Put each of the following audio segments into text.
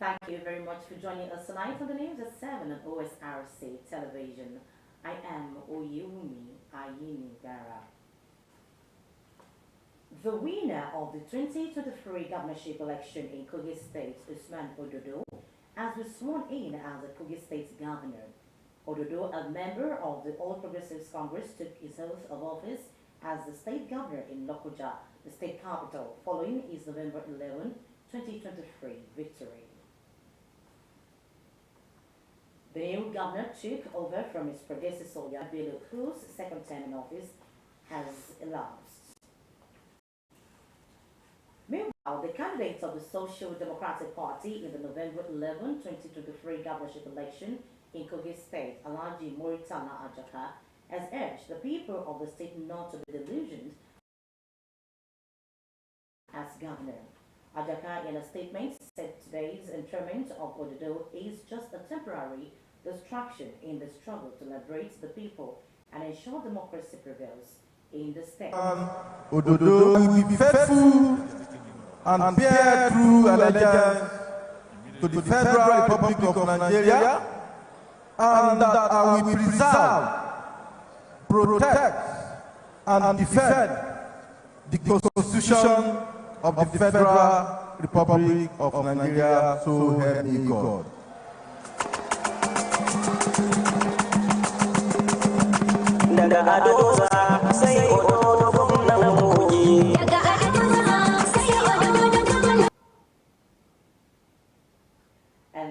Thank you very much for joining us tonight on the news at 7 on OSRC television. I am Oyewumi Ayinigara. The winner of the 2023 governorship election in Kogi State, Usman Ododo, has been sworn in as the Kogi State governor. Ododo, a member of the All Progressives Congress, took his oath of office as the state governor in Lokoja, the state capital, following his November 11, 2023 victory. The new governor took over from his predecessor, Bello, whose second term in office has elapsed. Meanwhile, the candidate of the Social Democratic Party in the November 11, 2023 governorship election in Kogi State, Alhaji Moritana Ajaka, has urged the people of the state not to be delusioned as governor. Ajaka, in a statement, said today's interment of Ododo is just a temporary distraction in the struggle to liberate the people and ensure democracy prevails in the state. Ododo will be faithful and bear true allegiance to the Federal Republic of Nigeria, and that I will preserve, protect, and defend the Constitution of the Federal Republic of Nigeria, so help me God. And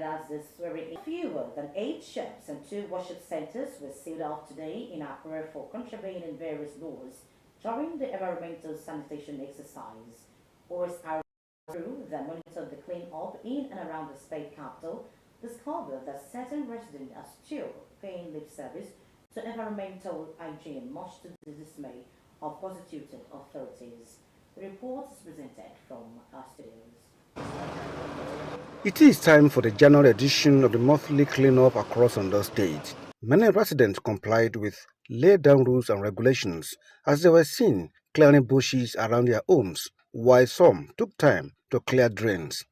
as this very fewer than 8 shops and 2 worship centers were sealed off today in Accra for contravening various laws during the environmental sanitation exercise. Osrc crew that monitored the clean-up in and around the state capital discovered that certain residents are still paying lip service to environmental hygiene, much to the dismay of constituted authorities. The report is presented from our studios. It is time for the January edition of the monthly clean-up across Ondo State. Many residents complied with laid-down rules and regulations as they were seen clearing bushes around their homes, while some took time to clear drains.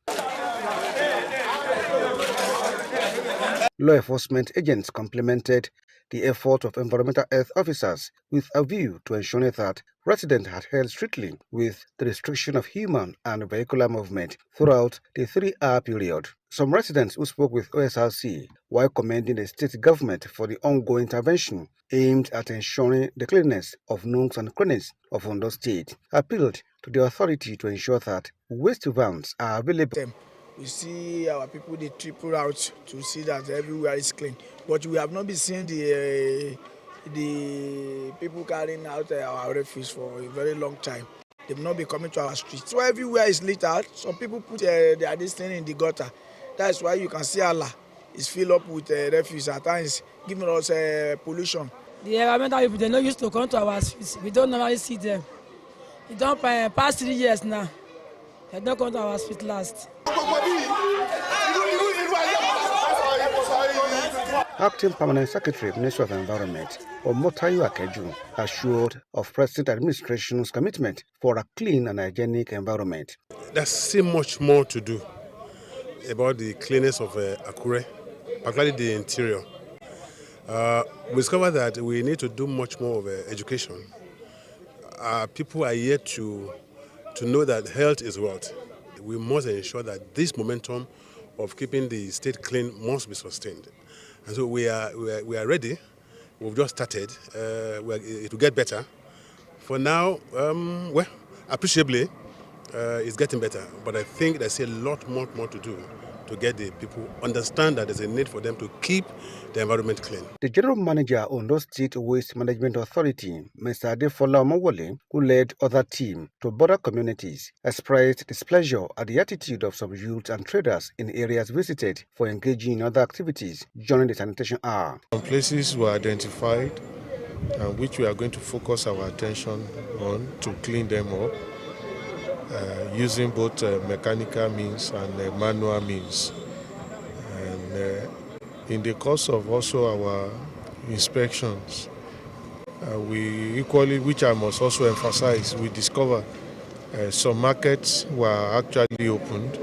Law enforcement agents complimented the effort of environmental health officers with a view to ensuring that residents adhered strictly with the restriction of human and vehicular movement throughout the 3-hour period. Some residents who spoke with OSRC, while commending the state government for the ongoing intervention aimed at ensuring the cleanliness of nooks and crannies of Ondo State, appealed to the authority to ensure that waste vans are available. We see our people, they triple out to see that everywhere is clean. But we have not been seeing the people carrying out our refuse for a very long time. They've not been coming to our streets. So everywhere is littered. Some people put their this thing in the gutter. That's why you can see Allah is filled up with refuse at times, giving us pollution. The environmental people, they not used to come to our streets. We don't normally see them. It don't past 3 years now. They don't come to our street last. Acting Permanent Secretary, Ministry of Environment, Omotayo Akeju, assured of President Administration's commitment for a clean and hygienic environment. There's so much more to do about the cleanness of Akure, particularly the interior. We discovered that we need to do much more of education. People are yet to know that health is wealth. We must ensure that this momentum of keeping the state clean must be sustained. And so we are ready. We've just started. It will get better. For now, well, appreciably, it's getting better. But I think there's a lot more to do to get the people understand that there's a need for them to keep the environment clean. The General Manager of Ondo State Waste Management Authority, Mr. Adefola Omowole, who led other team to border communities, expressed displeasure at the attitude of some youths and traders in areas visited for engaging in other activities during the sanitation hour. Some places were identified, which we are going to focus our attention on to clean them up. Using both mechanical means and manual means. And in the course of also our inspections, we equally, which I must also emphasize, we discovered some markets were actually opened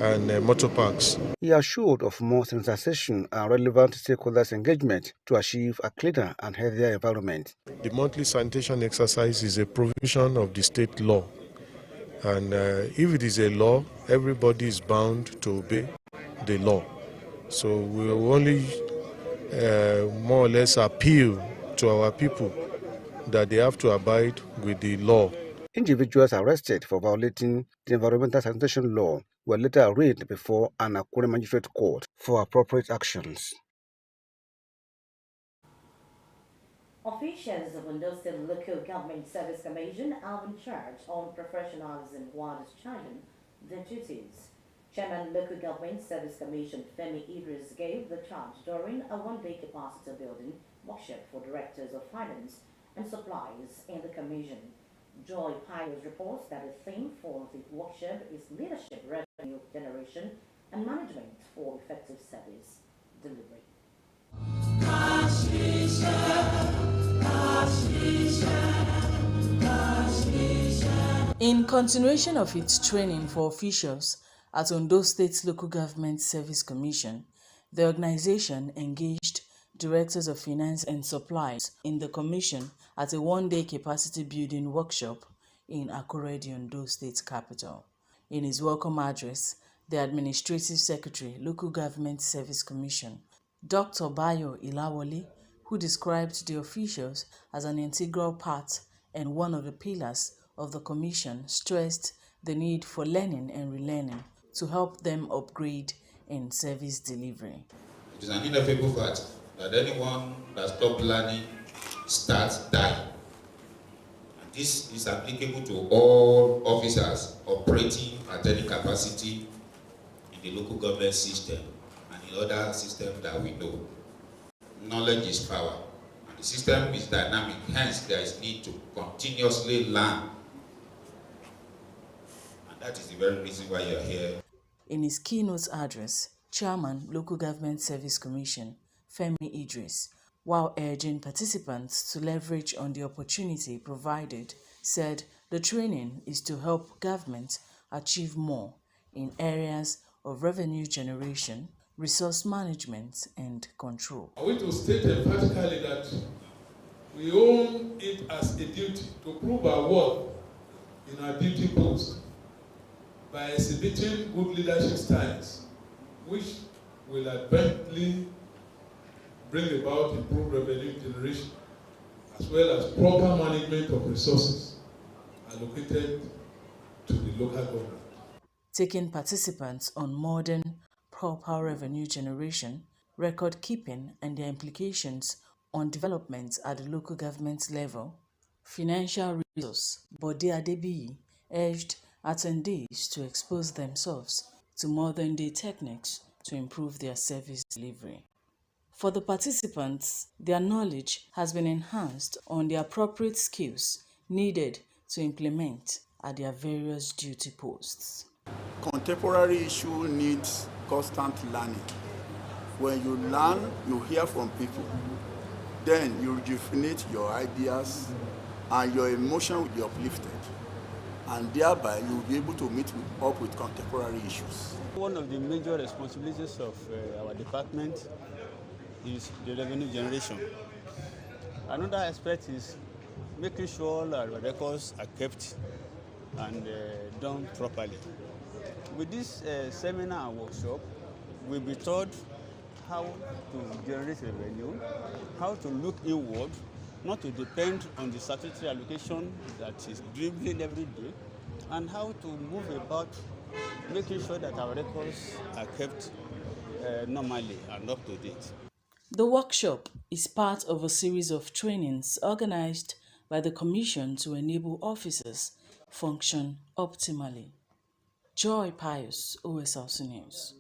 and motor parks. He assured of more sensitization and relevant stakeholders' engagement to achieve a cleaner and healthier environment. The monthly sanitation exercise is a provision of the state law, and if it is a law, everybody is bound to obey the law. So we will only more or less appeal to our people that they have to abide with the law. Individuals arrested for violating the environmental sanitation law were later arraigned before an Akure magistrate court for appropriate actions. Officials of Ondo State Local Government Service Commission are in charge on professionalism while discharging their duties. Chairman Local Government Service Commission Femi Idris gave the charge during a one-day capacity building workshop for directors of finance and supplies in the commission. Joy Pius reports that the theme for the workshop is leadership, revenue generation, and management for effective service delivery. In continuation of its training for officials at Ondo State Local Government Service Commission, the organization engaged directors of finance and supplies in the commission at a one-day capacity building workshop in Akure, the Ondo State capital. In his welcome address, the Administrative Secretary, Local Government Service Commission, Dr. Bayo Ilawole, who described the officials as an integral part and one of the pillars of the commission, stressed the need for learning and relearning to help them upgrade in service delivery. It is an inevitable fact that anyone that stops learning starts dying. And this is applicable to all officers operating at any capacity in the local government system and in other systems that we know. Knowledge is power, and the system is dynamic, hence there is need to continuously learn. And that is the very reason why you are here. In his keynote address, Chairman, Local Government Service Commission, Femi Idris, while urging participants to leverage on the opportunity provided, said the training is to help government achieve more in areas of revenue generation, resource management, and control. I want to state emphatically that we own it as a duty to prove our worth in our duty post by exhibiting good leadership styles, which will adversely bring about improved revenue generation, as well as proper management of resources allocated to the local government. Taking participants on modern, proper revenue generation, record keeping, and their implications on development at the local government level, financial resource Bode Adebiyi urged attendees to expose themselves to modern-day techniques to improve their service delivery. For the participants, their knowledge has been enhanced on the appropriate skills needed to implement at their various duty posts. Contemporary issue needs constant learning. When you learn, you hear from people. Then you rejuvenate your ideas and your emotion will be uplifted. And thereby you will be able to meet up with contemporary issues. One of the major responsibilities of our department is the revenue generation. Another aspect is making sure our records are kept and done properly. With this seminar and workshop, we'll be taught how to generate revenue, how to look inward, not to depend on the statutory allocation that is dribbling every day, and how to move about making sure that our records are kept normally and up to date. The workshop is part of a series of trainings organized by the Commission to enable officers function optimally. Joy Pius, Osrc News.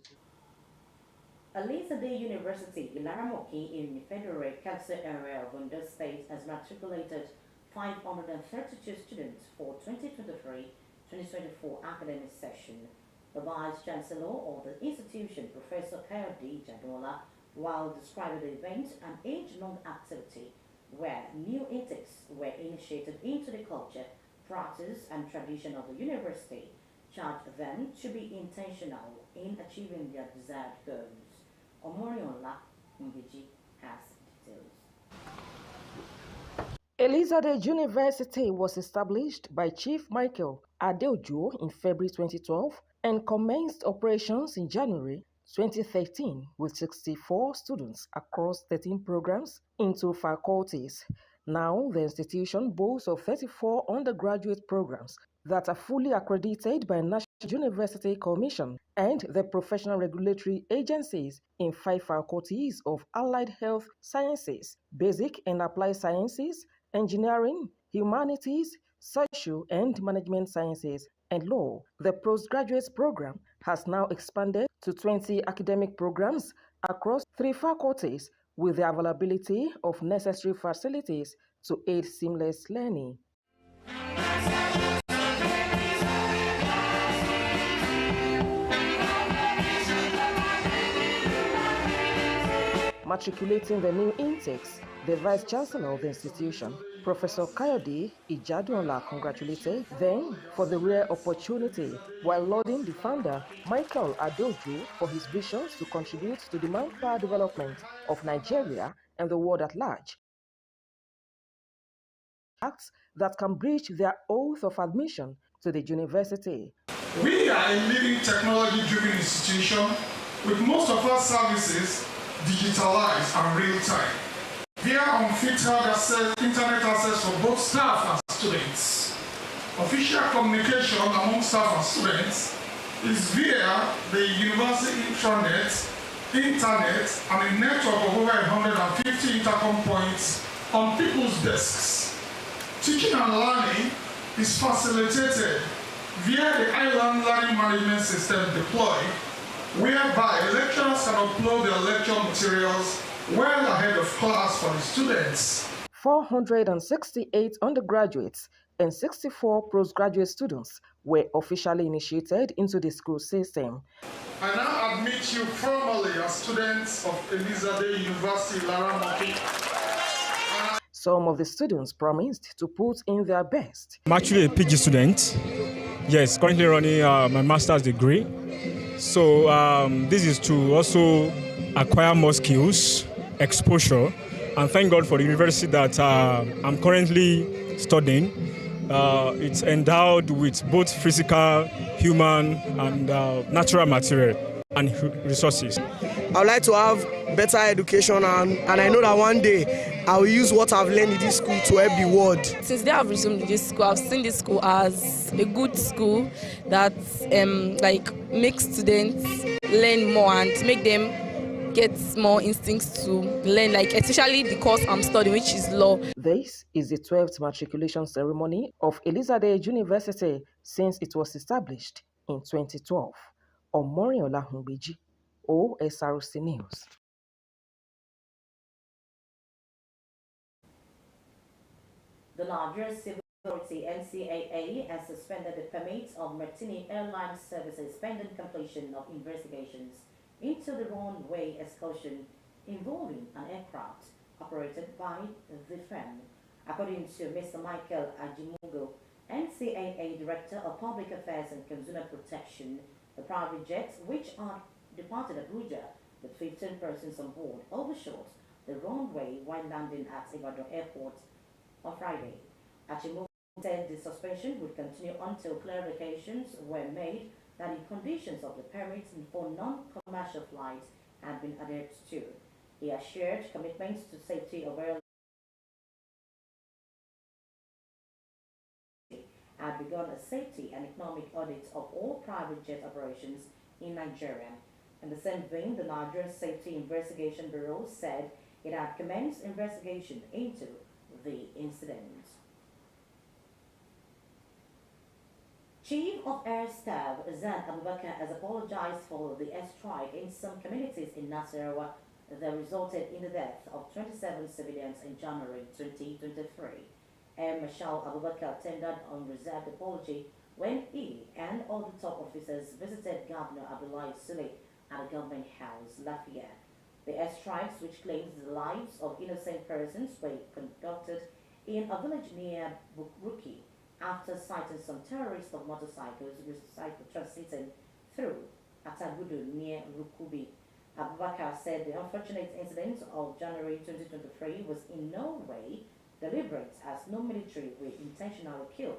Elizabeth University, Ilaramoki in the Federal Capital Area of Ondo State has matriculated 532 students for 2023-2024 academic session. The Vice Chancellor of the institution, Professor Kayode Jadola, while describing the event an age-long activity where new intakes were initiated into the culture, practice and tradition of the university, charged them to be intentional in achieving their desired goals. Omoriola Mbiji has details. Elizabeth University was established by Chief Michael Adeojo in February 2012 and commenced operations in January 2013 with 64 students across 13 programs in 2 faculties. Now, the institution boasts of 34 undergraduate programs that are fully accredited by National University Commission and the professional regulatory agencies in 5 faculties of Allied Health Sciences, Basic and Applied Sciences, Engineering, Humanities, Social and Management Sciences, and Law. The postgraduate program has now expanded to 20 academic programs across 3 faculties with the availability of necessary facilities to aid seamless learning. Matriculating the new intakes, the Vice-Chancellor of the institution, Professor Kayode Ijadunola, congratulated them for the rare opportunity, while lauding the founder, Michael Adeojo, for his visions to contribute to the manpower development of Nigeria and the world at large. Acts that can breach their oath of admission to the university. We are a leading technology-driven institution with most of our services digitalized and real-time, via unfiltered internet access for both staff and students. Official communication among staff and students is via the university intranet, internet, and a network of over 150 intercom points on people's desks. Teaching and learning is facilitated via the island learning management system deployed, whereby lecturers can upload their lecture materials well ahead of class for the students. 468 undergraduates and 64 postgraduate students were officially initiated into the school system. I now admit you formally as students of Elizabeth University, Laramaki. Some of the students promised to put in their best. I'm actually a PG student. Yes, currently running my master's degree. So this is to also acquire more skills, exposure, and thank God for the university that I'm currently studying. It's endowed with both physical, human, and natural material and resources. I would like to have better education, and I know that one day I will use what I've learned in this school to help the world. Since they have resumed this school, I've seen this school as a good school that makes students learn more and make them get more instincts to learn, especially the course I'm studying, which is law. This is the 12th matriculation ceremony of Elizabeth University since it was established in 2012. Omoriola Mbiji, Osrc News. The Nigeria Civil Authority NCAA has suspended the permit of Martini Airline Services pending completion of investigations into the runway excursion involving an aircraft operated by the firm. According to Mr. Michael Ajimugo, NCAA Director of Public Affairs and Consumer Protection, the private jet, which had departed Abuja with 15 persons on board, overshot the runway while landing at Ibadan Airport on Friday. Ajimugo said the suspension would continue until clarifications were made that the conditions of the permits for non-commercial flights had been adhered to. He assured commitments to safety of airlines had begun a safety and economic audit of all private jet operations in Nigeria. In the same vein, the Nigerian Safety Investigation Bureau said it had commenced investigation into the incident. Chief of Air Staff Zan Abubakar has apologized for the airstrike in some communities in Nasarawa that resulted in the death of 27 civilians in January 2023. Air Marshal Abubakar tendered unreserved apology when he and all the top officers visited Governor Abdullahi Sule at the government house, Lafayette. The airstrikes, which claimed the lives of innocent persons, were conducted in a village near Bukruki after sighting some terrorists of motorcycles transiting through Atagudu near Rukubi. Abubakar said the unfortunate incident of January 2023 was in no way deliberate, as no military will intentionally kill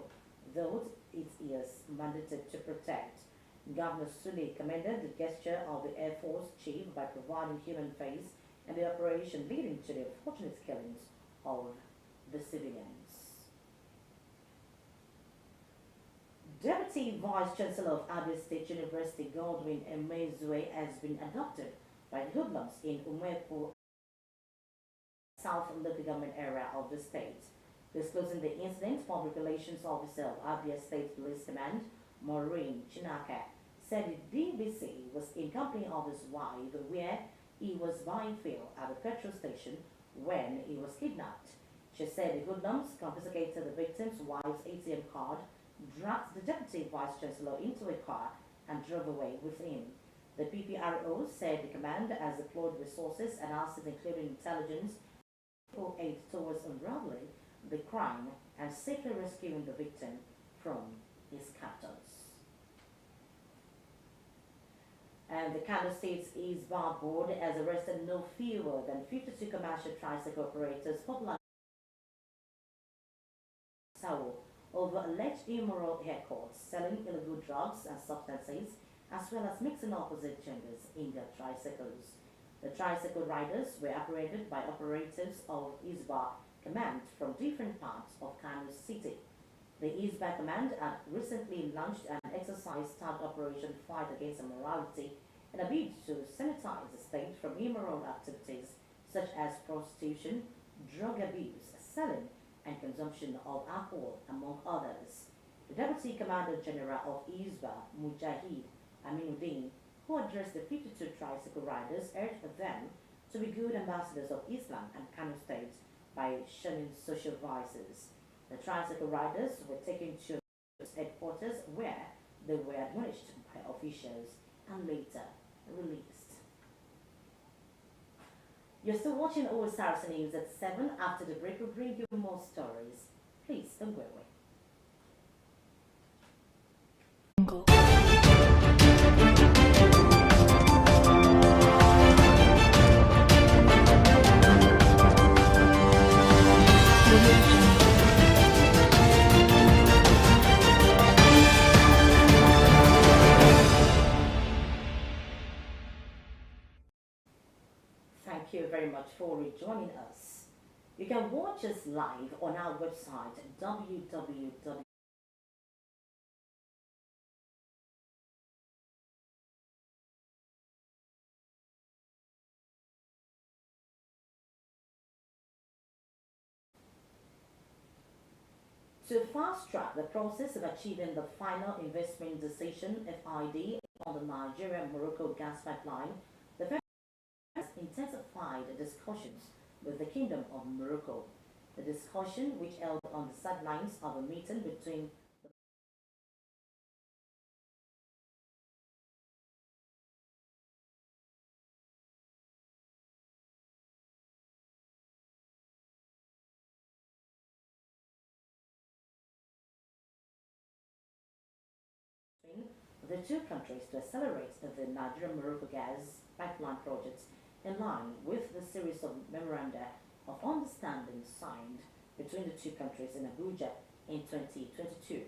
those it is mandated to protect. Governor Sule commended the gesture of the Air Force chief by providing human face and the operation leading to the unfortunate killings of the civilians. Deputy Vice Chancellor of Abia State University Godwin Emezue has been adopted by the hoodlums in Umwepu, South local government area of the state. Disclosing the incident, Public Relations Officer of Abia State Police Command, Maureen Chinaka, said the DBC was in company of his wife where he was buying fuel at a petrol station when he was kidnapped. She said the hoodlums confiscated the victim's wife's ATM card, dragged the Deputy Vice Chancellor into a car and drove away with him. The PPRO said the command has deployed resources and assets including intelligence for aid towards unraveling the crime and safely rescuing the victim from his captors. And the Kano State's East Bar Board has arrested no fewer than 52 commercial tricycle operators popular over alleged immoral haircuts, selling illegal drugs and substances, as well as mixing opposite genders in their tricycles. The tricycle riders were operated by operatives of Isba Command from different parts of Kano City. The Isba Command had recently launched an exercise tagged Operation Fight Against Immorality in a bid to sanitize the state from immoral activities such as prostitution, drug abuse, selling, and consumption of alcohol, among others. The Deputy Commander General of Isba, Mujahid Aminuddin, who addressed the 52 tricycle riders, urged them to be good ambassadors of Islam and Kano State by shunning social vices. The tricycle riders were taken to headquarters where they were admonished by officials and later released. You're still watching Osrc News at 7. After the break, we'll bring you more stories. Please don't go away. Thank you very much for rejoining us. You can watch us live on our website www. To fast-track the process of achieving the final investment decision (FID) on the Nigeria-Morocco gas pipeline, the federal has intensified discussions with the Kingdom of Morocco. The discussion, which held on the sidelines of a meeting between the two countries to accelerate the Nigeria-Morocco gas pipeline project in line with the series of memoranda of understanding signed between the two countries in Abuja in 2022.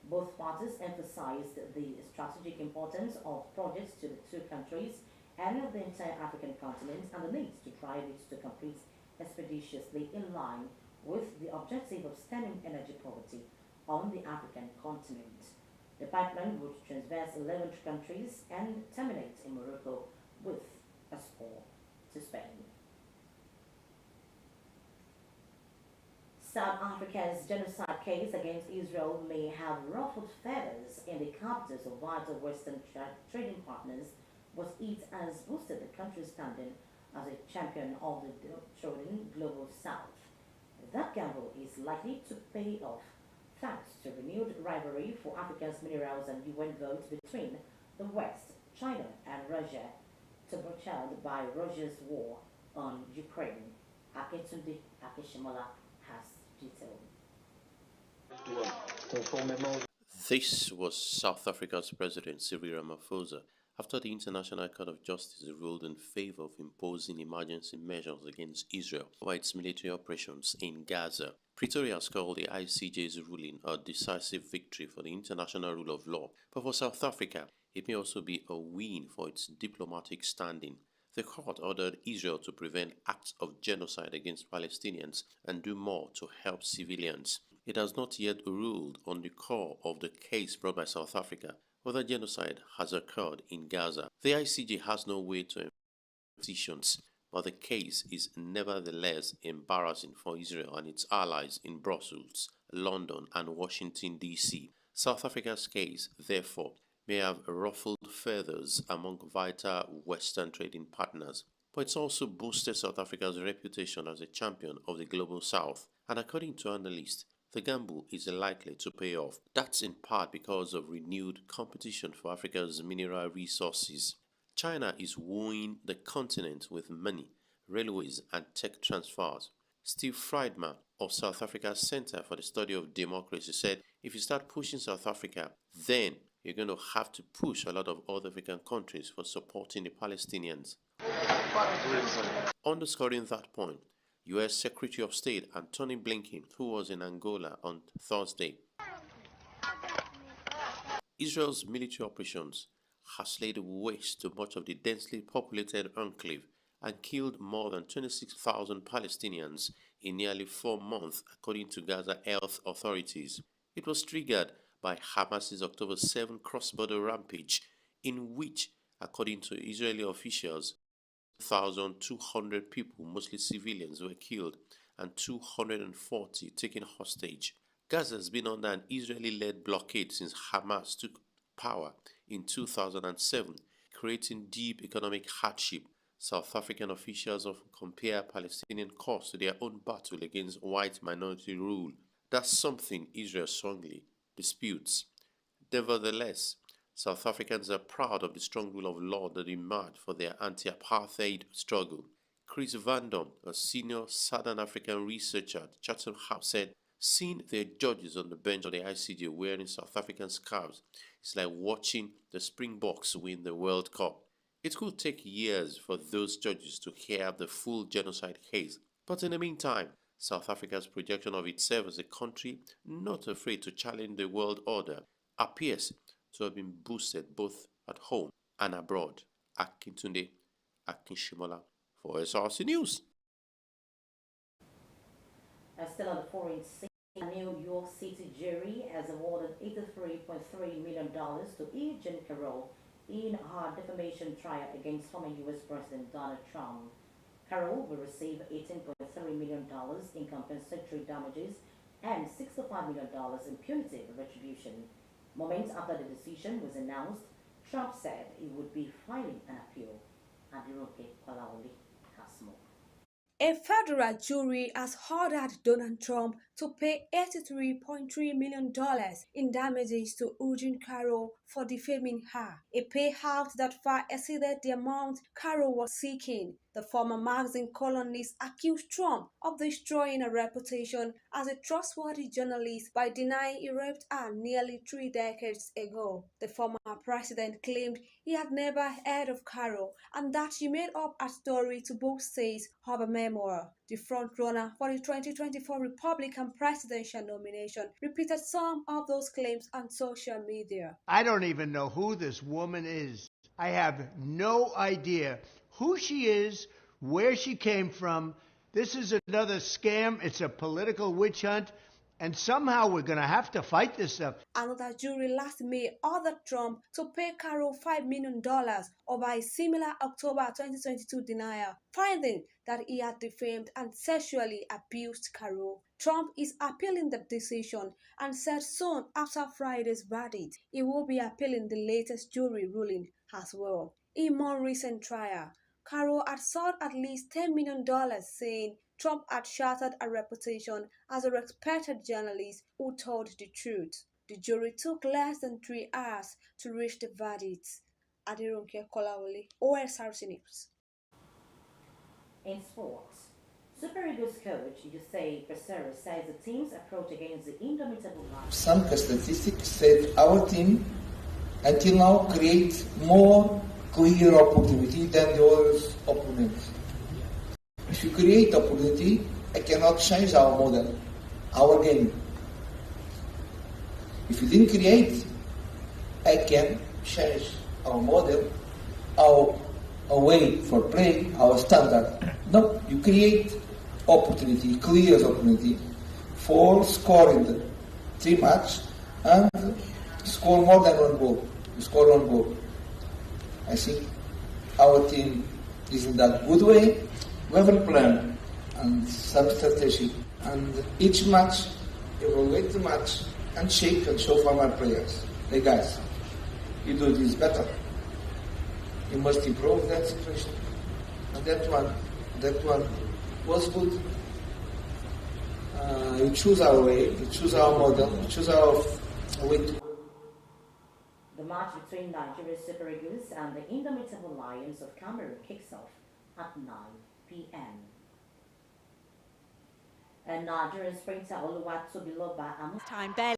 Both parties emphasized the strategic importance of projects to the two countries and the entire African continent and the need to drive it to complete expeditiously in line with the objective of stemming energy poverty on the African continent. The pipeline would traverse 11 countries and terminate in Morocco with a spur to Spain. South Africa's genocide case against Israel may have ruffled feathers in the capitals of vital Western trading partners, but it has boosted the country's standing as a champion of the downtrodden global South. That gamble is likely to pay off thanks to renewed rivalry for Africa's minerals and UN votes between the West, China, and Russia, turbocharged by Russia's war on Ukraine. Aketunde Akeshimola has detailed. This was South Africa's President Cyril Ramaphosa after the International Court of Justice ruled in favor of imposing emergency measures against Israel over its military operations in Gaza. Pretoria has called the ICJ's ruling a decisive victory for the international rule of law, but for South Africa, it may also be a win for its diplomatic standing. The court ordered Israel to prevent acts of genocide against Palestinians and do more to help civilians. It has not yet ruled on the core of the case brought by South Africa, whether genocide has occurred in Gaza. The ICJ has no way to decisions, but the case is nevertheless embarrassing for Israel and its allies in Brussels, London, and Washington, D.C. South Africa's case, therefore, may have ruffled feathers among vital Western trading partners, but it's also boosted South Africa's reputation as a champion of the global South, and according to analysts, the gamble is likely to pay off. That's in part because of renewed competition for Africa's mineral resources. China is wooing the continent with money, railways, and tech transfers. Steve Friedman of South Africa's Center for the Study of Democracy said, if you start pushing South Africa, then you're going to have to push a lot of other African countries for supporting the Palestinians. Underscoring that point, U.S. Secretary of State Antony Blinken, who was in Angola on Thursday, Israel's military operations has laid waste to much of the densely populated enclave and killed more than 26,000 Palestinians in nearly 4 months, according to Gaza health authorities. It was triggered by Hamas's October 7 cross-border rampage, in which, according to Israeli officials, 1,200 people, mostly civilians, were killed and 240 taken hostage. Gaza has been under an Israeli-led blockade since Hamas took power in 2007, creating deep economic hardship. South African officials often compare Palestinian cause to their own battle against white minority rule. That's something Israel strongly disputes. Nevertheless, South Africans are proud of the strong rule of law that emerged for their anti-apartheid struggle. Chris Van Dam, a senior Southern African researcher at Chatham House, said, seeing their judges on the bench of the ICJ wearing South African scarves is like watching the Springboks win the World Cup. It could take years for those judges to hear the full genocide case, but in the meantime, South Africa's projection of itself as a country not afraid to challenge the world order appears to have been boosted both at home and abroad. Akintunde Akinshimola for Osrc News. Still on the foreign scene, a New York City jury has awarded $83.3 million to E. Jean Carroll in her defamation trial against former U.S. President Donald Trump. Carroll will receive $18.3 million in compensatory damages and $65 million in punitive retribution. Moments after the decision was announced, Trump said he would be filing an appeal. Adiroke Kwalaoli has more. A federal jury has ordered Donald Trump to pay $83.3 million in damages to Eugene Carroll for defaming her, a payout that far exceeded the amount Carroll was seeking. The former magazine columnist accused Trump of destroying her reputation as a trustworthy journalist by denying he raped her nearly 3 decades ago. The former president claimed he had never heard of Carroll and that she made up a story to boost sales of a memoir. The frontrunner for the 2024 Republican presidential nomination repeated some of those claims on social media. I don't even know who this woman is. I have no idea who she is, where she came from. This is another scam. It's a political witch hunt. And somehow we're going to have to fight this stuff. Another jury last May ordered Trump to pay Carroll $5 million over a similar October 2022 denial, finding that he had defamed and sexually abused Carroll. Trump is appealing the decision and said soon after Friday's verdict, he will be appealing the latest jury ruling as well. In more recent trial, Carroll had sought at least $10 million, saying Trump had shattered her reputation as a respected journalist who told the truth. The jury took less than 3 hours to reach the verdict. Adironke Kolawole, Osrc News. In sports, Super Eagles coach Jose Pesero says the team's approach against the indomitable Lions. Some statistics said our team until now create more clear opportunity than the other opponents. If you create opportunity, I cannot change our model, our game. If you didn't create, I can change our model, our way for play, our standard. No, you create opportunity, clear opportunity for scoring 3 matches and score more than 1 goal. You score 1 goal. I think our team is in that good way. We have a plan and some strategy, and each match, evaluate the match and check and show for my players. Hey guys, you do this better. You must improve that situation. And that one was good. You choose our way, you choose our model, you choose our way to. The match between Nigeria's Super Eagles and the Indomitable Lions of Cameroon kicks off at 9 p.m. And Nigerian sprinter Oluwatobiloba time barely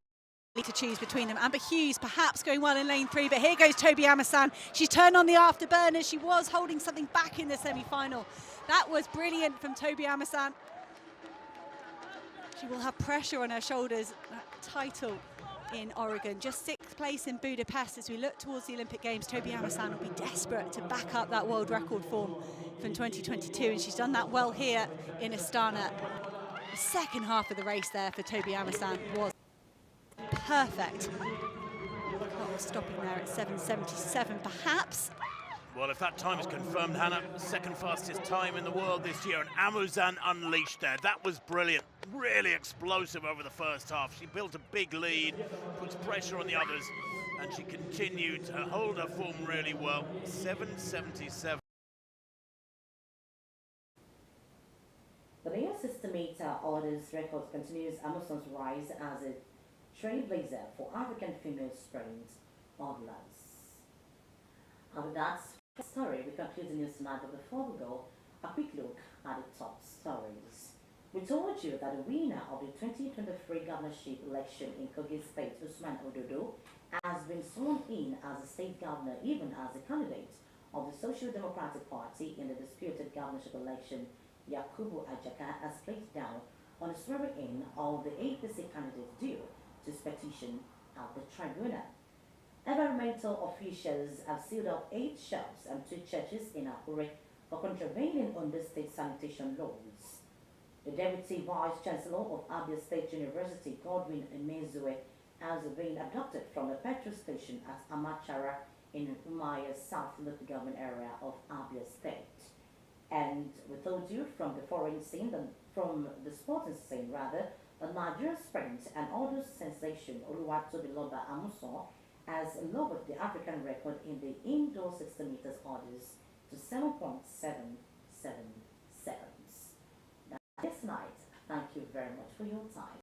to choose between them. Amber Hughes perhaps going well in lane 3, but here goes Toby Amasan. She's turned on the afterburner. She was holding something back in the semi-final. That was brilliant from Toby Amasan. She will have pressure on her shoulders. That title in Oregon, just 6th place in Budapest. As we look towards the Olympic Games, Toby Amasan will be desperate to back up that world record form from 2022, and she's done that well here in Astana. The second half of the race there for Toby Amasan was perfect. Clock stopping there at 7:77 perhaps. Well, if that time is confirmed, Hannah, second fastest time in the world this year, and Amuzan unleashed there. That was brilliant, really explosive over the first half. She built a big lead, puts pressure on the others, and she continued to hold her form really well. 7:77. The new system-meter orders record continues Amazon's rise as a trailblazer for African female sprint modelers. And with that story, we conclude the news tonight, but before we go, a quick look at the top stories. We told you that the winner of the 2023 governorship election in Kogi State, Usman Ododo, has been sworn in as a state governor, even as a candidate of the Social Democratic Party in the disputed governorship election. Yakubu Ajaka has placed down on the swearing-in of the APC candidate due to his petition at the tribunal. Environmental officials have sealed up 8 shops and 2 churches in Akure for contravening on the state sanitation laws. The Deputy Vice-Chancellor of Abia State University, Godwin Emezue, has been abducted from a petrol station at Amachara in Umaya South local government area of Abia State. And we told you from the foreign scene, from the sporting scene rather, the Nigerian sprint and auto sensation Oluwatobiloba Amuson has lowered the African record in the indoor 60 meters orders to 7.777 seconds. That's night. Thank you very much for your time.